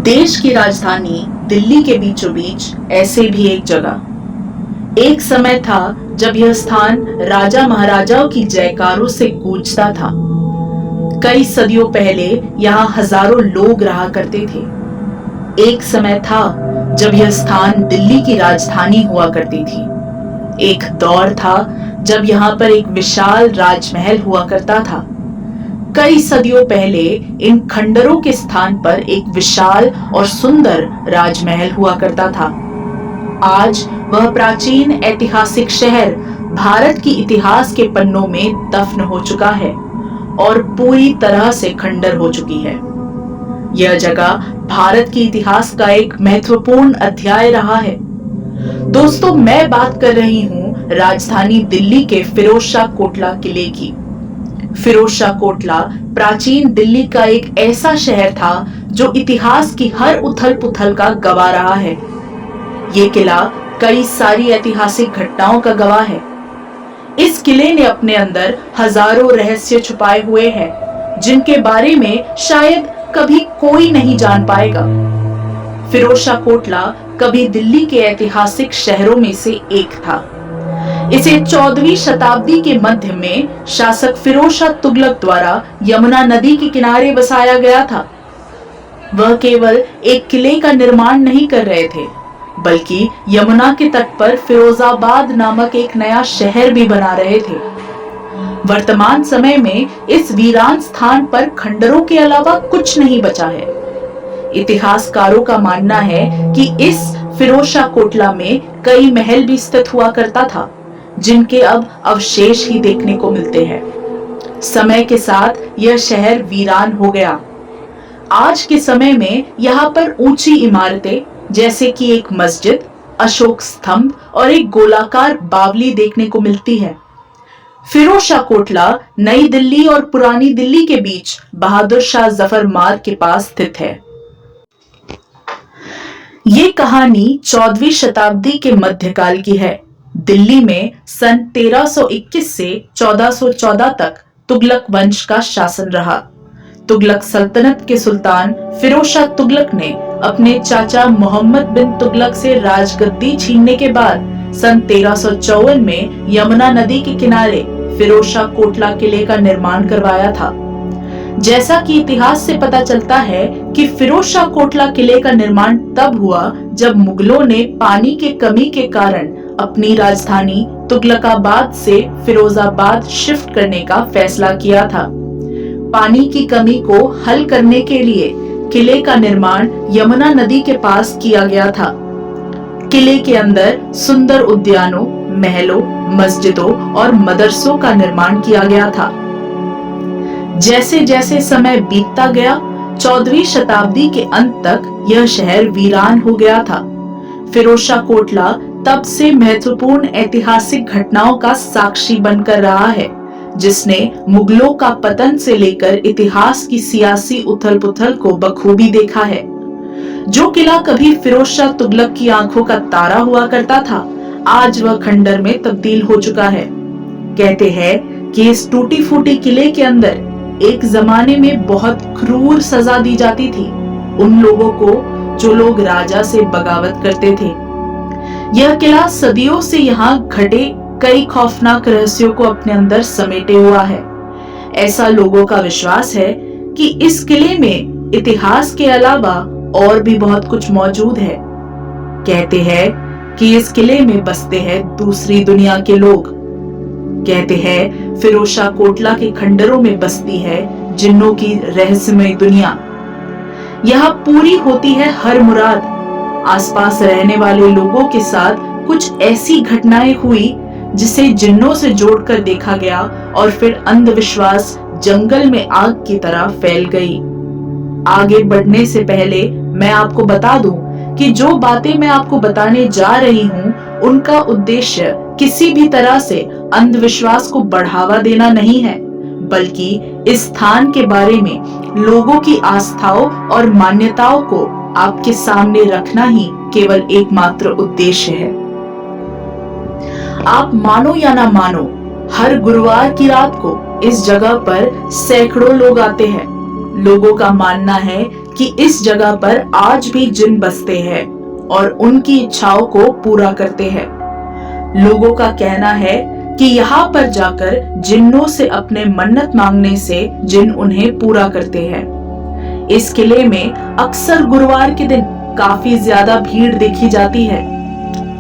देश की राजधानी दिल्ली के बीचों बीच ऐसे भी एक जगह। एक समय था जब यह स्थान राजा महाराजाओं की जयकारों से गूंजता था। कई सदियों पहले यहाँ हजारों लोग रहा करते थे। एक समय था जब यह स्थान दिल्ली की राजधानी हुआ करती थी। एक दौर था जब यहाँ पर एक विशाल राजमहल हुआ करता था। कई सदियों पहले इन खंडरों के स्थान पर एक विशाल और सुंदर राजमहल हुआ करता था। आज वह प्राचीन ऐतिहासिक शहर भारत की इतिहास के पन्नों में दफन हो चुका है और पूरी तरह से खंडर हो चुकी है। यह जगह भारत के इतिहास का एक महत्वपूर्ण अध्याय रहा है। दोस्तों, मैं बात कर रही हूँ राजधानी दिल्ली के फिरोज शाह कोटला किले की। फिरोज शाह कोटला प्राचीन दिल्ली का एक ऐसा शहर था जो इतिहास की हर उथल पुथल का गवाह रहा है। ये किला कई सारी ऐतिहासिक घटनाओं का गवाह है। इस किले ने अपने अंदर हजारों रहस्य छुपाए हुए हैं जिनके बारे में शायद कभी कोई नहीं जान पाएगा। फिरोज शाह कोटला कभी दिल्ली के ऐतिहासिक शहरों में से एक था। इसे 14वीं शताब्दी के मध्य में शासक फिरोज शाह तुगलक द्वारा यमुना नदी के किनारे बसाया गया था। वह केवल एक किले का निर्माण नहीं कर रहे थे, बल्कि यमुना के तट पर फिरोजाबाद नामक एक नया शहर भी बना रहे थे। वर्तमान समय में इस वीरान स्थान पर खंडरों के अलावा कुछ नहीं बचा है। इतिहासकारों का मानना है कि इस फिरोज शाह कोटला में कई महल भी स्थित हुआ करता था, जिनके अब अवशेष ही देखने को मिलते हैं। समय के साथ यह शहर वीरान हो गया। आज के समय में यहाँ पर ऊंची इमारतें जैसे कि एक मस्जिद, अशोक स्तंभ और एक गोलाकार बावली देखने को मिलती है। फिरोज शाह कोटला नई दिल्ली और पुरानी दिल्ली के बीच बहादुर शाह जफर मार्ग के पास स्थित है। ये कहानी 14वीं शताब्दी के मध्यकाल की है। दिल्ली में सन 1321 से 1414 तक तुगलक वंश का शासन रहा। तुगलक सल्तनत के सुल्तान फिरोज शाह तुगलक ने अपने चाचा मोहम्मद बिन तुगलक से राजगद्दी छीनने के बाद सन 1354 में यमुना नदी के किनारे फिरोज शाह कोटला किले का निर्माण करवाया था। जैसा कि इतिहास से पता चलता है कि फिरोज शाह कोटला किले का निर्माण तब हुआ जब मुगलों ने पानी की कमी के कारण अपनी राजधानी तुगलकाबाद से फिरोजाबाद शिफ्ट करने का फैसला किया था। पानी की कमी को हल करने के लिए किले का निर्माण यमुना नदी के पास किया गया था। किले के अंदर सुंदर उद्यानों, महलों, मस्जिदों और मदरसों का निर्माण किया गया था। जैसे जैसे समय बीतता गया, 14वीं शताब्दी के अंत तक यह शहर वीरान हो गया था। फिरोज शाह कोटला तब से महत्वपूर्ण ऐतिहासिक घटनाओं का साक्षी बनकर रहा है, जिसने मुगलों का पतन से लेकर इतिहास की सियासी उथल पुथल को बखूबी देखा है। जो किला कभी फिरोज शाह तुगलक की आंखों का तारा हुआ करता था, आज वह खंडर में तब्दील हो चुका है। कहते हैं कि इस टूटी फूटी किले के अंदर एक जमाने में बहुत क्रूर सजा दी जाती थी उन लोगों को जो लोग राजा से बगावत करते थे। यह किला सदियों से यहाँ घटे कई खौफनाक रहस्यों को अपने अंदर समेटे हुआ है। ऐसा लोगों का विश्वास है कि इस किले में इतिहास के अलावा और भी बहुत कुछ मौजूद है। कहते हैं कि इस किले में बसते हैं दूसरी दुनिया के लोग। कहते हैं फिरोज शाह कोटला के खंडरों में बसती है जिन्नों की रहस्यमय दुनिया। यहाँ पूरी होती है हर मुराद। आसपास रहने वाले लोगों के साथ कुछ ऐसी घटनाएं हुई जिसे जिन्नों से जोड़कर देखा गया और फिर अंधविश्वास जंगल में आग की तरह फैल गई। आगे बढ़ने से पहले मैं आपको बता दूं कि जो बातें मैं आपको बताने जा रही हूं, उनका उद्देश्य किसी भी तरह से अंधविश्वास को बढ़ावा देना नहीं है, बल्कि इस स्थान के बारे में लोगों की आस्थाओं और मान्यताओं को आपके सामने रखना ही केवल एकमात्र उद्देश्य है। आप मानो या ना मानो, हर गुरुवार की रात को इस जगह पर सैकड़ों लोग आते हैं। लोगों का मानना है कि इस जगह पर आज भी जिन बसते हैं और उनकी इच्छाओं को पूरा करते हैं। लोगों का कहना है कि यहाँ पर जाकर जिन्नों से अपने मन्नत मांगने से जिन उन्हें पूरा करते हैं। इस किले में अक्सर गुरुवार के दिन काफी ज्यादा भीड़ देखी जाती है।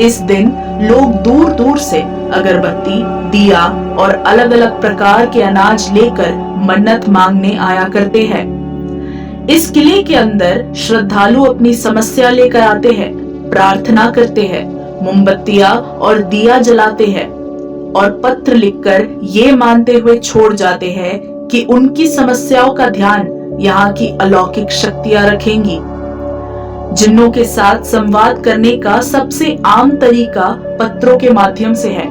इस दिन लोग दूर दूर से अगरबत्ती, दिया और अलग अलग प्रकार के अनाज लेकर मन्नत मांगने आया करते हैं। इस किले के अंदर श्रद्धालु अपनी समस्या लेकर आते हैं, प्रार्थना करते हैं, मोमबत्तियां और दिया जलाते हैं और पत्र लिखकर ये मानते हुए छोड़ जाते हैं कि उनकी समस्याओं का ध्यान यहाँ की अलौकिक शक्तियां रखेंगी। जिन्नों के साथ संवाद करने का सबसे आम तरीका पत्रों के माध्यम से है।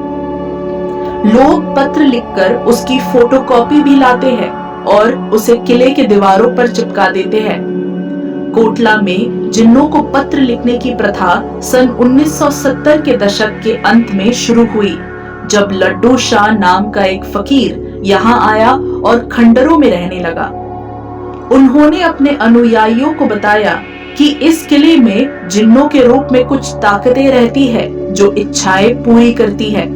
लोग पत्र लिखकर उसकी फोटोकॉपी भी लाते हैं और उसे किले के दीवारों पर चिपका देते हैं। कोटला में जिन्नों को पत्र लिखने की प्रथा सन 1970 के दशक के अंत में शुरू हुई, जब लड्डू शाह नाम का एक फकीर यहाँ आया और खंडरों में रहने लगा। उन्होंने अपने अनुयायियों को बताया कि इस किले में जिन्नों के रूप में कुछ ताकतें रहती है जो इच्छाएं पूरी करती है।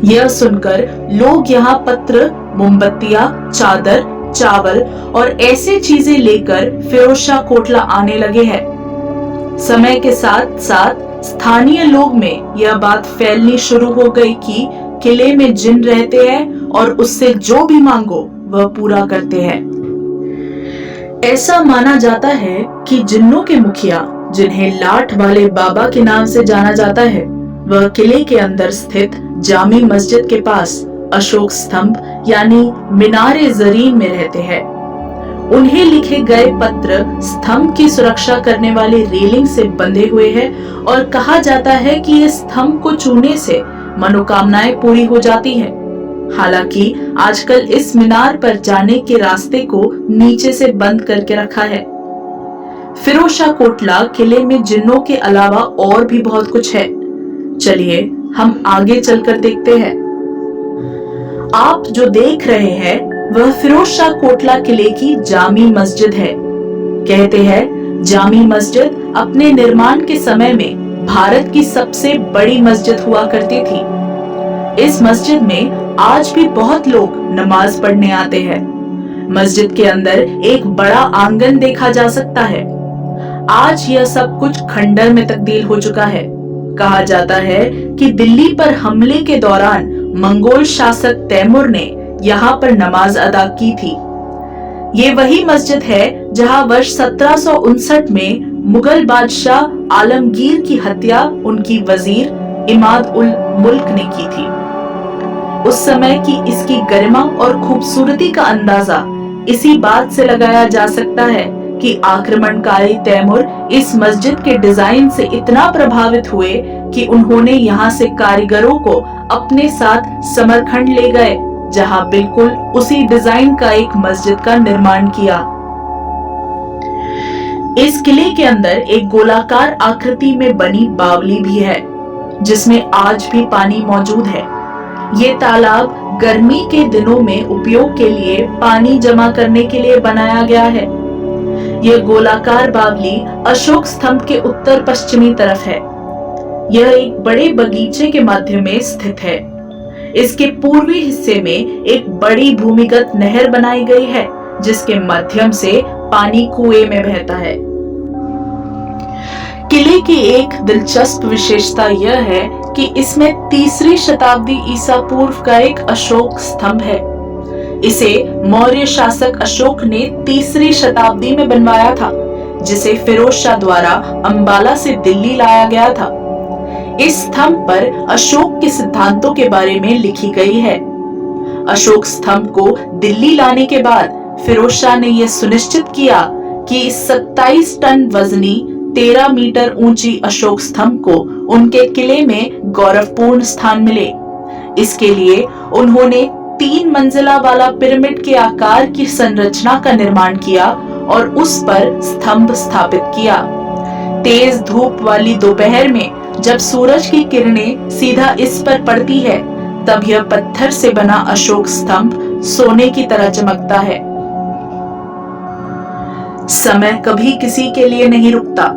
यह सुनकर लोग यहाँ पत्र, मोमबत्तियां, चादर, चावल और ऐसे चीजें लेकर फिरोज शाह कोटला आने लगे हैं। समय के साथ साथ स्थानीय लोग में यह बात फैलनी शुरू हो गई कि किले में जिन रहते हैं और उससे जो भी मांगो वह पूरा करते हैं। ऐसा माना जाता है कि जिन्नों के मुखिया, जिन्हें लाठ वाले बाबा के नाम से जाना जाता है, वह किले के अंदर स्थित जामी मस्जिद के पास अशोक स्तंभ यानी मीनारे जरीन में रहते हैं। उन्हें लिखे गए पत्र स्तंभ की सुरक्षा करने वाली रेलिंग से बंधे हुए हैं और कहा जाता है कि ये स्तंभ को छूने से मनोकामनाएं पूरी हो जाती हैं। हालांकि आजकल इस मीनार पर जाने के रास्ते को नीचे से बंद करके रखा है। फिरोज शाह कोटला किले में जिन्नों के अलावा और भी बहुत कुछ है। चलिए हम आगे चलकर देखते हैं। आप जो देख रहे हैं वह फिरोज शाह कोटला किले की जामी मस्जिद है। कहते हैं जामी मस्जिद अपने निर्माण के समय में भारत की सबसे बड़ी मस्जिद हुआ करती थी। इस मस्जिद में आज भी बहुत लोग नमाज पढ़ने आते हैं। मस्जिद के अंदर एक बड़ा आंगन देखा जा सकता है। आज यह सब कुछ खंडर में तब्दील हो चुका है। कहा जाता है कि दिल्ली पर हमले के दौरान मंगोल शासक तैमूर ने यहाँ पर नमाज अदा की थी। ये वही मस्जिद है जहाँ वर्ष 1759 में मुगल बादशाह आलमगीर की हत्या उनकी वजीर इमाद उल मुल्क ने की थी। उस समय की इसकी गरिमा और खूबसूरती का अंदाजा इसी बात से लगाया जा सकता है कि आक्रमणकारी तैमूर इस मस्जिद के डिजाइन से इतना प्रभावित हुए कि उन्होंने यहाँ से कारीगरों को अपने साथ समरखंड ले गए, जहाँ बिल्कुल उसी डिजाइन का एक मस्जिद का निर्माण किया। इस किले के अंदर एक गोलाकार आकृति में बनी बावली भी है, जिसमें आज भी पानी मौजूद है। ये तालाब गर्मी के दिनों में उपयोग के लिए पानी जमा करने के लिए बनाया गया है। यह गोलाकार बावली अशोक स्तंभ के उत्तर पश्चिमी तरफ है। यह एक बड़े बगीचे के मध्य में स्थित है। इसके पूर्वी हिस्से में एक बड़ी भूमिगत नहर बनाई गई है, जिसके माध्यम से पानी कुएं में बहता है। किले की एक दिलचस्प विशेषता यह है कि इसमें 3री शताब्दी ईसा पूर्व का एक अशोक स्तंभ है। इसे मौर्य शासक अशोक ने 3री शताब्दी में बनवाया था, जिसे फिरोज शाह द्वारा अंबाला से दिल्ली लाया गया था। इस स्तंभ पर अशोक के सिद्धांतों के बारे में लिखी गई है। अशोक स्तंभ को दिल्ली लाने के बाद फिरोज शाह ने यह सुनिश्चित किया कि 27 टन वजनी 13 मीटर ऊंची अशोक स्तंभ को उनके किले में गौरवपूर्ण स्थान मिले। इसके लिए उन्होंने 3 मंजिला वाला पिरामिड के आकार की संरचना का निर्माण किया और उस पर स्तंभ स्थापित किया। तेज धूप वाली दोपहर में जब सूरज की किरणें सीधा इस पर पड़ती है, तब यह पत्थर से बना अशोक स्तंभ सोने की तरह चमकता है। समय कभी किसी के लिए नहीं रुकता।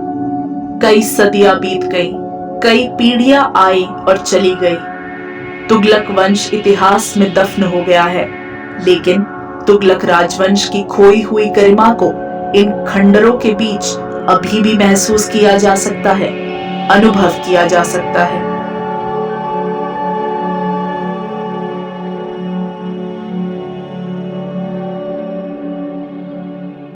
कई सदियां बीत गई, कई पीढ़ियां आई और चली गई। तुगलक वंश इतिहास में दफन हो गया है, लेकिन तुगलक राजवंश की खोई हुई गरिमा को इन खंडरों के बीच अभी भी महसूस किया जा सकता है, अनुभव किया जा सकता है।